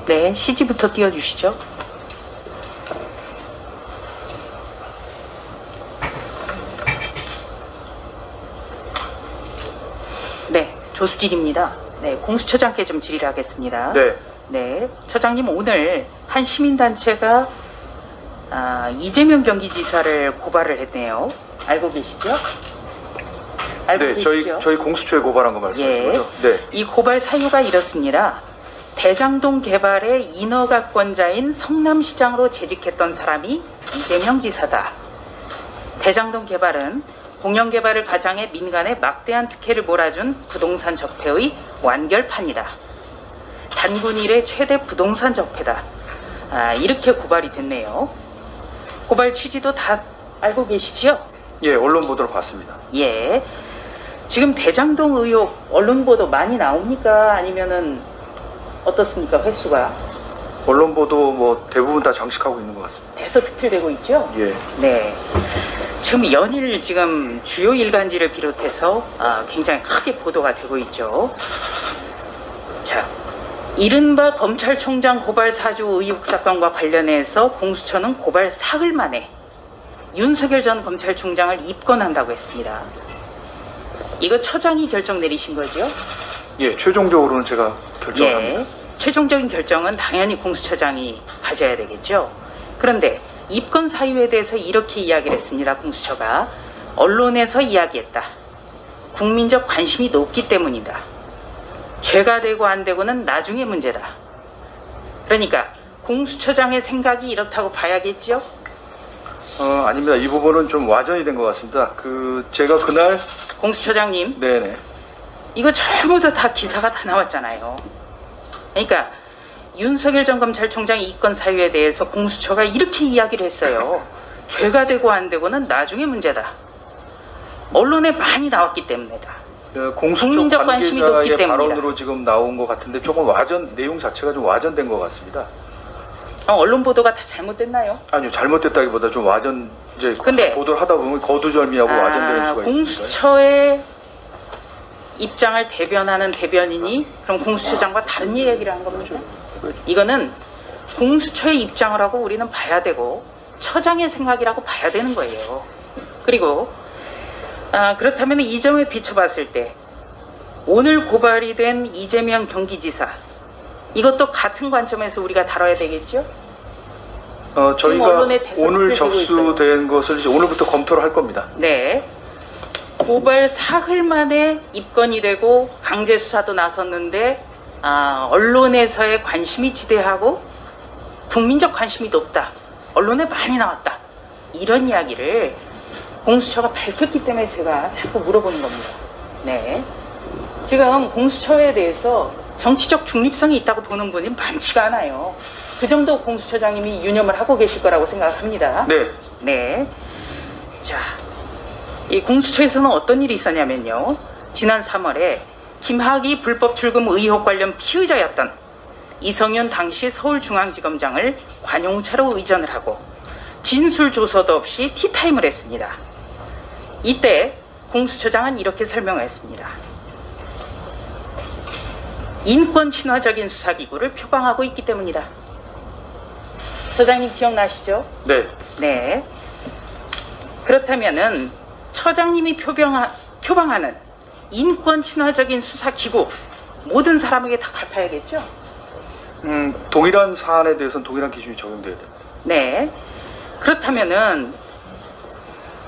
네, CG부터 띄워주시죠. 네, 조수진입니다. 네, 공수처장께 좀 질의를 하겠습니다. 네. 네, 처장님 오늘 한 시민단체가 이재명 경기지사를 고발을 했네요. 알고 계시죠? 알고 네, 계시죠? 저희 공수처에 고발한 거 말씀하시는 예, 거죠? 네. 이 고발 사유가 이렇습니다. 대장동 개발의 인허가권자인 성남시장으로 재직했던 사람이 이재명 지사다. 대장동 개발은 공영개발을 가장해 민간에 막대한 특혜를 몰아준 부동산 적폐의 완결판이다. 단군 이래 최대 부동산 적폐다. 이렇게 고발이 됐네요. 고발 취지도 다 알고 계시죠? 예, 언론 보도를 봤습니다. 예. 지금 대장동 의혹 언론 보도 많이 나옵니까? 아니면은 어떻습니까? 횟수가? 언론 보도 뭐 대부분 다 장식하고 있는 것 같습니다. 대서특필되고 있죠? 예. 네. 지금 연일 지금 주요 일간지를 비롯해서 굉장히 크게 보도가 되고 있죠. 자, 이른바 검찰총장 고발 사주 의혹 사건과 관련해서 공수처는 고발 사흘 만에 윤석열 전 검찰총장을 입건한다고 했습니다. 이거 처장이 결정 내리신 거죠? 예, 최종적으로는 제가 결정을 합니다. 최종적인 결정은 당연히 공수처장이 가져야 되겠죠. 그런데 입건 사유에 대해서 이렇게 이야기를 했습니다. 공수처가 언론에서 이야기했다. 국민적 관심이 높기 때문이다. 죄가 되고 안 되고는 나중의 문제다. 그러니까 공수처장의 생각이 이렇다고 봐야겠죠? 아닙니다. 이 부분은 좀 와전이 된 것 같습니다. 제가 그날 공수처장님, 네네. 이거 전부 다 기사가 다 나왔잖아요. 그러니까 윤석열 전 검찰총장 이건 사유에 대해서 공수처가 이렇게 이야기를 했어요. 죄가 되고 안 되고는 나중의 문제다. 언론에 많이 나왔기 때문이다. 공수처 국민적 관심이 높기 관계자의 때문이다. 발언으로 지금 나온 것 같은데 조금 내용 자체가 좀 와전된 것 같습니다. 언론 보도가 다 잘못됐나요? 아니요, 잘못됐다기보다 좀 이제 근데 보도를 하다 보면 거두절미하고 와전되는 수가 있습니다. 공수처의 입장을 대변하는 대변인이 그럼 공수처장과 다른 이야기를 한 겁니까? 이거는 공수처의 입장을 하고 우리는 봐야 되고 처장의 생각이라고 봐야 되는 거예요. 그리고 그렇다면 이 점에 비춰봤을 때 오늘 고발이 된 이재명 경기지사 이것도 같은 관점에서 우리가 다뤄야 되겠죠? 저희가 오늘 접수된 것을 이제 오늘부터 검토를 할 겁니다. 네. 고발 사흘 만에 입건이 되고 강제 수사도 나섰는데 언론에서의 관심이 지대하고 국민적 관심이 높다. 언론에 많이 나왔다. 이런 이야기를 공수처가 밝혔기 때문에 제가 자꾸 물어보는 겁니다. 네. 지금 공수처에 대해서 정치적 중립성이 있다고 보는 분이 많지가 않아요. 그 정도 공수처장님이 유념을 하고 계실 거라고 생각합니다. 네. 네. 자, 이 공수처에서는 어떤 일이 있었냐면요. 지난 3월에 김학의 불법 출금 의혹 관련 피의자였던 이성윤 당시 서울중앙지검장을 관용차로 의전을 하고 진술 조서도 없이 티타임을 했습니다. 이때 공수처장은 이렇게 설명했습니다. 인권 친화적인 수사기구를 표방하고 있기 때문이다. 처장님 기억나시죠? 네. 네. 그렇다면은 처장님이 표방하는 인권 친화적인 수사기구 모든 사람에게 다 같아야겠죠? 동일한 사안에 대해서는 동일한 기준이 적용돼야 됩니다. 네. 그렇다면은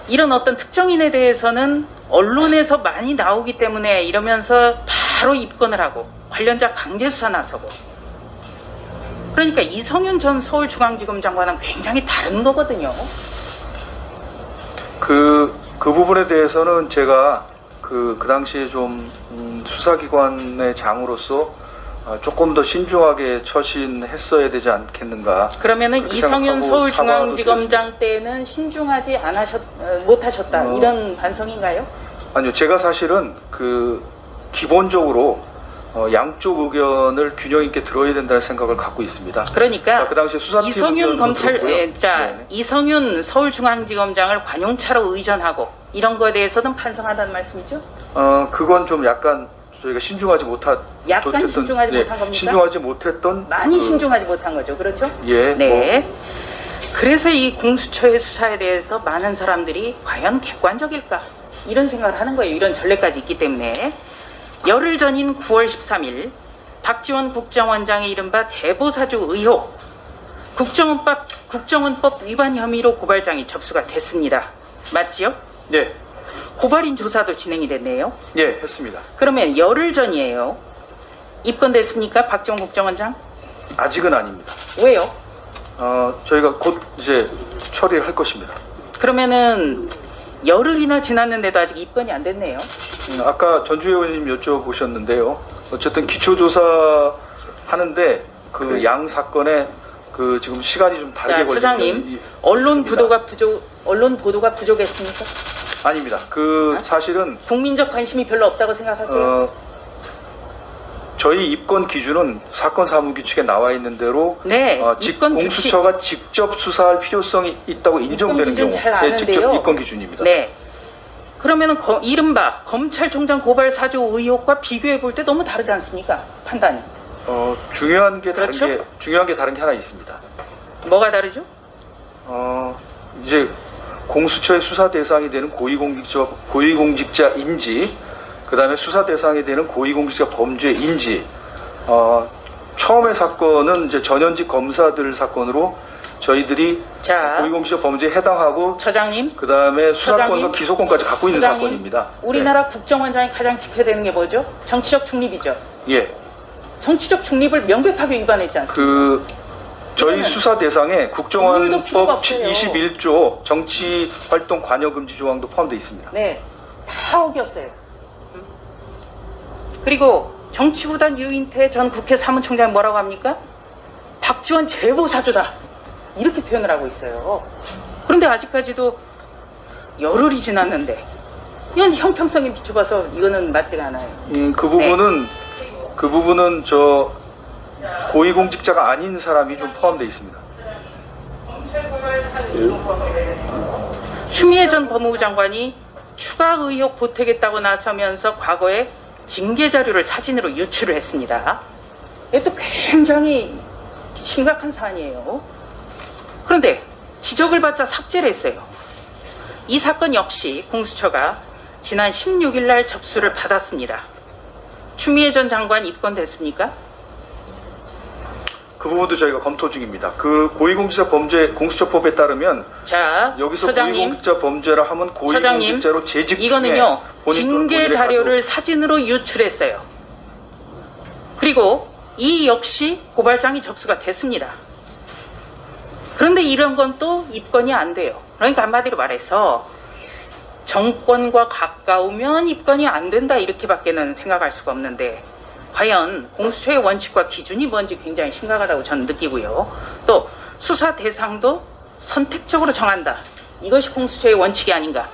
이런 어떤 특정인에 대해서는 언론에서 많이 나오기 때문에 이러면서 바로 입건을 하고 관련자 강제 수사 나서고 그러니까 이성윤 전 서울중앙지검장과는 굉장히 다른 거거든요. 그 부분에 대해서는 제가 그 당시에 좀 수사기관의 장으로 조금 더 신중하게 처신했어야 되지 않겠는가. 그러면은 이성윤 서울중앙지검장 때는 신중하지 못하셨다 이런 반성인가요? 아니요, 제가 사실은 기본적으로 양쪽 의견을 균형 있게 들어야 된다는 생각을 갖고 있습니다. 그러니까 그 당시에 수사팀 이성윤 네. 이성윤 서울중앙지검장을 관용차로 의전하고 이런 거에 대해서는 반성하다는 말씀이죠? 그건 좀 약간 저희가 신중하지 약간 신중하지 못한 겁니까? 신중하지 못했던 많이 신중하지 못한 거죠. 그렇죠? 예. 네. 그래서 이 공수처의 수사에 대해서 많은 사람들이 과연 객관적일까? 이런 생각을 하는 거예요. 이런 전례까지 있기 때문에. 열흘 전인 9월 13일 박지원 국정원장의 이른바 제보사주 의혹 국정원법 위반 혐의로 고발장이 접수가 됐습니다. 맞지요? 네. 고발인 조사도 진행이 됐네요. 예, 했습니다. 그러면 열흘 전이에요. 입건됐습니까? 박지원 국정원장? 아직은 아닙니다. 왜요? 저희가 곧 이제 처리를 할 것입니다. 그러면은 열흘이나 지났는데도 아직 입건이 안 됐네요. 아까 전주혜 의원님 여쭤보셨는데요. 어쨌든 기초조사 하는데 그 양 사건에 그 지금 시간이 좀 다르게 걸리죠. 처장님, 언론 보도가 부족했습니까? 아닙니다. 그 사실은 국민적 관심이 별로 없다고 생각하세요? 저희 입건 기준은 사건 사무 규칙에 나와 있는 대로 네, 입건 공수처가 직접 수사할 필요성이 있다고 인정되는 경우 직접 입건 기준입니다. 네. 그러면은 이른바 검찰총장 고발 사주 의혹과 비교해 볼 때 너무 다르지 않습니까? 판단이. 중요한 게 그렇죠? 다른 게 하나 있습니다. 뭐가 다르죠? 이제 공수처의 수사 대상이 되는 고위공직자인지, 그 다음에 수사 대상이 되는 고위공직자 범죄인지, 처음의 사건은 이제 전현직 검사들 사건으로 저희들이 고위공직자 범죄에 해당하고, 처장님, 그 다음에 수사권과 기소권까지 갖고 있는 사건입니다. 우리나라 국정원장이 가장 지켜되는 게 뭐죠? 정치적 중립이죠. 예. 정치적 중립을 명백하게 위반했지 않습니까? 저희 수사 대상에 국정원법 21조 정치 활동 관여 금지 조항도 포함되어 있습니다. 네, 다 어겼어요. 그리고 정치구단 유인태 전 국회 사무총장 뭐라고 합니까? 박지원 제보사주다 이렇게 표현을 하고 있어요. 그런데 아직까지도 열흘이 지났는데 이건 형평성에 비춰봐서 이거는 맞지가 않아요. 그 부분은 저 고위공직자가 아닌 사람이 좀 포함되어 있습니다. 추미애 전 법무부 장관이 추가 의혹 보태겠다고 나서면서 과거에 징계 자료를 사진으로 유출을 했습니다. 이것도 굉장히 심각한 사안이에요. 그런데 지적을 받자 삭제를 했어요. 이 사건 역시 공수처가 지난 16일 날 접수를 받았습니다. 추미애 전 장관 입건됐습니까? 그 부분도 저희가 검토 중입니다. 그 고위공직자 범죄 공수처법에 따르면 여기서 처장님, 고위공직자 범죄라 하면 고위공직자로 재직 중에 이거는요 징계 자료를 사진으로 유출했어요. 그리고 이 역시 고발장이 접수가 됐습니다. 그런데 이런 건 또 입건이 안 돼요. 그러니까 한마디로 말해서 정권과 가까우면 입건이 안 된다 이렇게밖에는 생각할 수가 없는데 과연 공수처의 원칙과 기준이 뭔지 굉장히 심각하다고 저는 느끼고요. 또 수사 대상도 선택적으로 정한다. 이것이 공수처의 원칙이 아닌가.